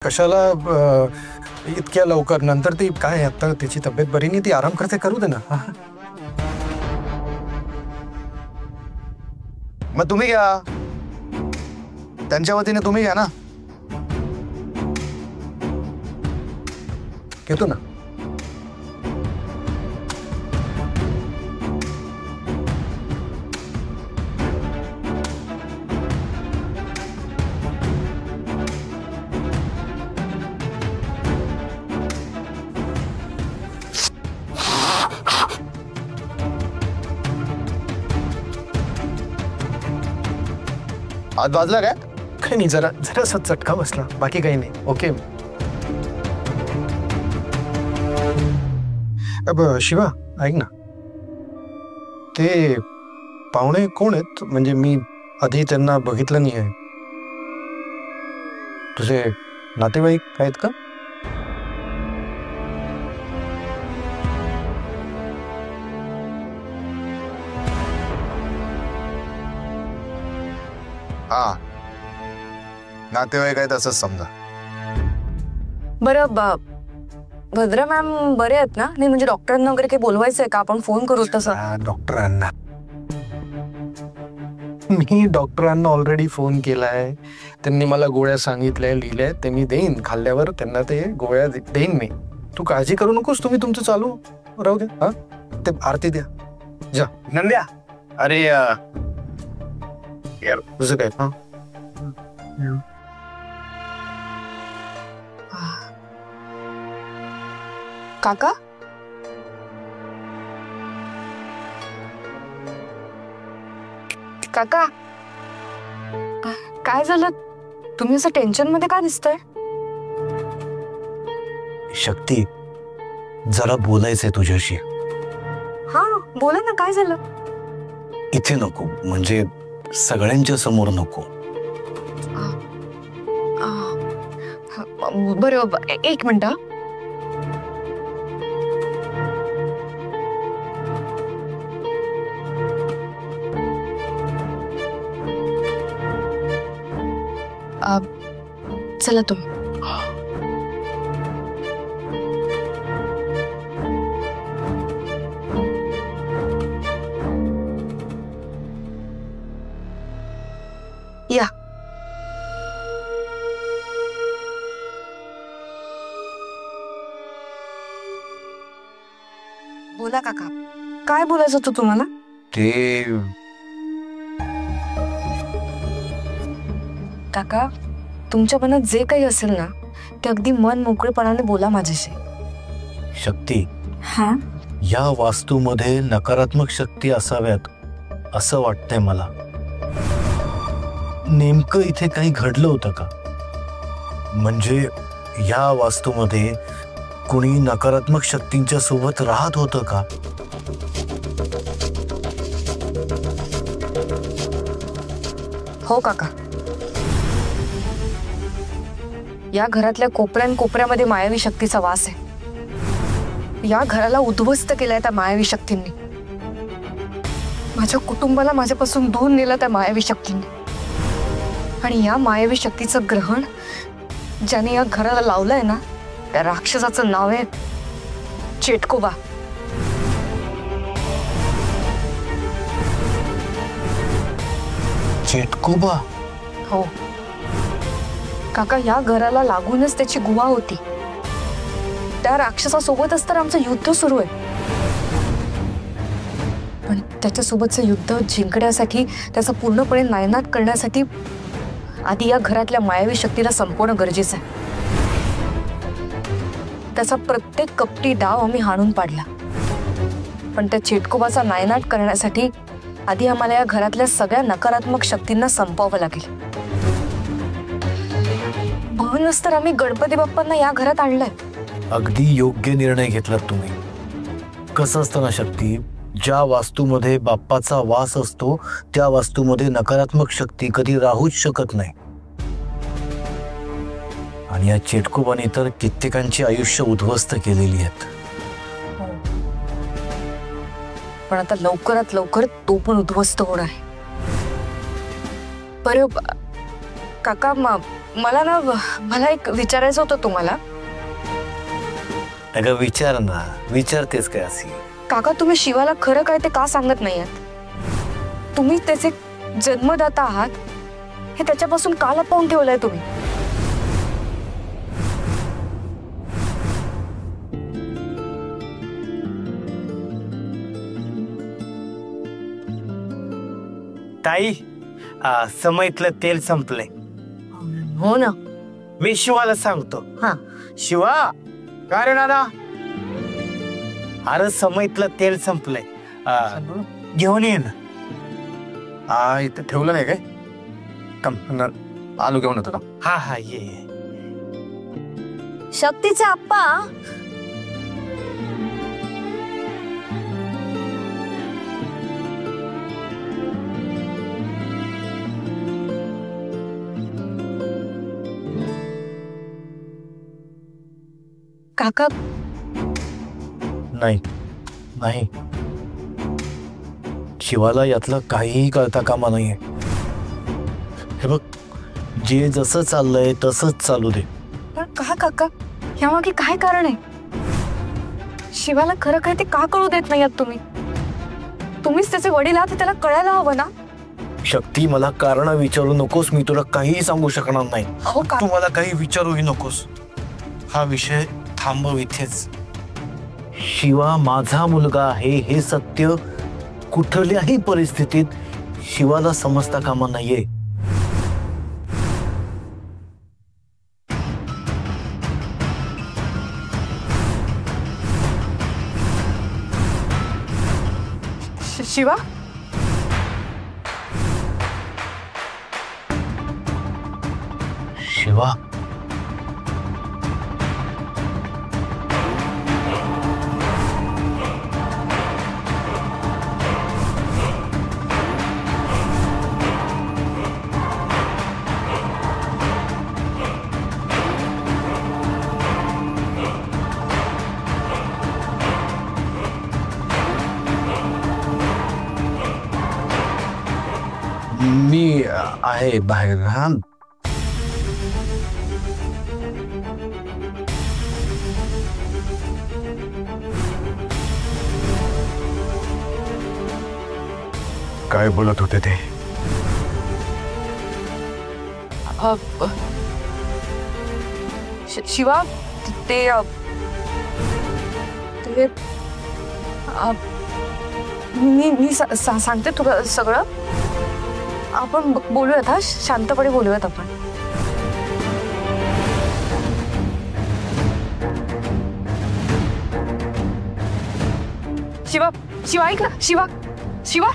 कशाला इतक्या लवकर? नंतर ती काय आता तिची तब्येत बरी नाही, ती आराम करते, करू दे ना. मग तुम्ही घ्या, त्यांच्या वतीने तुम्ही घ्या ना. घेतो ना. हात भाजला काय? काही नाही, जरासा चटका बसला, बाकी काही नाही. ओके. अब शिवा ऐक ना, ते पाहुणे कोण आहेत? म्हणजे मी आधी त्यांना बघितलं नाही आहे. तुझे नातेवाईक आहेत का? हा, नातेवाईक आहेत असंच समजा. बरं भद्रा मॅम बरे आहेत ना? नाही म्हणजे डॉक्टरांना वगैरे काही बोलवायचंय का? आपण फोन करू तसं. डॉक्टरांना मी डॉक्टरांना ऑलरेडी फोन केलाय. त्यांनी मला गोळ्या सांगितल्या, लिहिल्या, ते मी देईन. खाल्ल्यावर त्यांना ते गोळ्या देईन मी. तू काळजी करू नकोस, तुम्ही तुमचं चालू राहू द्या. हा, ते आरती द्या. जा नंद्या. अरे यार तुझं काय? हा काका काका काय झालं? तुम्ही असं टेन्शन मध्ये का दिसतंय? शक्ती, जरा बोलायचंय तुझ्याशी. हा बोला ना, काय झालं? इथे नको, म्हणजे सगळ्यांच्या समोर नको. बरोबर, एक मिनिट. चला तुम्ही. या. बोला काका, काय बोलायचं होतं तुम्हाला? ते काका, तुमच्या मनात जे काही असेल ना, ते अगदी मन मोकळेपणाने बोला माझ्याशी. शक्ती, हा, या वास्तूमध्ये नकारात्मक शक्ती असाव्यात असं वाटतंय मला. नेमकं इथे काही घडलं होतं का? म्हणजे या वास्तूमध्ये कुणी नकारात्मक शक्तींच्या सोबत राहत होतं का? हो काका, या घरातल्या कोपऱ्यामध्ये मायावी शक्तीचा वास आहे. या घराला उद्ध्वस्त केलाय त्या मायावी शक्तींनी. माझ्या कुटुंबाला माझ्यापासून दूर नेलं त्या मायावी शक्तींनी. आणि या मायावी शक्तीचं ग्रहण ज्याने या घराला लावलंय ना, त्या राक्षसाचं नाव आहे चेटकोबा. चेटकोबा? हो काका, या घराला लागूनच त्याची गुहा होती. त्या राक्षसासोबतच तर आमचं युद्ध सुरू आहे. पण त्याच्यासोबतचं युद्ध जिंकण्यासाठी, त्याचा पूर्णपणे नायनाट करण्यासाठी आधी या घरातल्या मायावी शक्तीला संपवणं गरजेचं आहे. त्याचा प्रत्येक कपटी डाव आम्ही हाणून पाडला. पण त्या चेटकोबाचा नायनाट करण्यासाठी आधी आम्हाला या घरातल्या सगळ्या नकारात्मक शक्तींना संपवावं लागेल. म्हणूनच तर आम्ही गणपती बाप्पांना या घरात आणलंय. अगदी योग्य निर्णय घेतलात तुम्ही. कसं असतं ना शक्ती, ज्या वास्तूमध्ये बाप्पाचा वास असतो त्या वास्तूमध्ये नकारात्मक शक्ती कधी राहूच शकत नाही. आणि या चेटकोबाने तर कित्येकांची आयुष्य उद्ध्वस्त केलेली आहेत. पण आता लवकरात लवकर तो पण उद्ध्वस्त होणार आहे. बरं काका, मला एक विचारायचं होतं तुम्हाला. अगं विचार ना, विचारतेस काय अशी? काका, तुम्ही शिवाला खरं काय ते का सांगत नाहीयेत? तुम्ही त्याचे जन्मदाता आहात हे त्याच्यापासून का लपवून ठेवलंय तुम्ही? ताई, समईतलं तेल संपलंय. हो ना. मी शिवाला सांगतो. हा. शिवा, काय रे दादा? अरे समईतलं तेल संपलंय, घेऊन ये ना. इथे ठेवलं नाही काय? आलू घेऊन येतो. हा हा, ये. शक्तीचे आप्पा, काका. नाही नाही, शिवाला यातलं काहीही कळता कामा नाहीये. हे बघ, जे जसं चाललंय तसंच चालू दे. पण का काका, यामागे काय कारण आहे? शिवाला खरं काय ते का कळू देत नाही आहात तुम्ही? तुम्हीच त्याचे वडील आहात, त्याला कळायला हवं ना. शक्ती, मला कारण विचारू नकोस. मी तुला काहीही सांगू शकणार नाही. अहो तू मला काही विचारूही नकोस. हा विषय थांबव इथेच. शिवा माझा मुलगा आहे हे सत्य कुठल्याही परिस्थितीत शिवाला समजता कामा नाहीये. शिवा, शिवा, मी आहे बाहेर. हा, काय बोलत होते ते? शिवा, ते मी सांगते तुला सगळं. आपण बोलूयात. हा, शांतपणे बोलूयात आपण. शिवा, शिवा ऐक ना. शिवा, शिवा.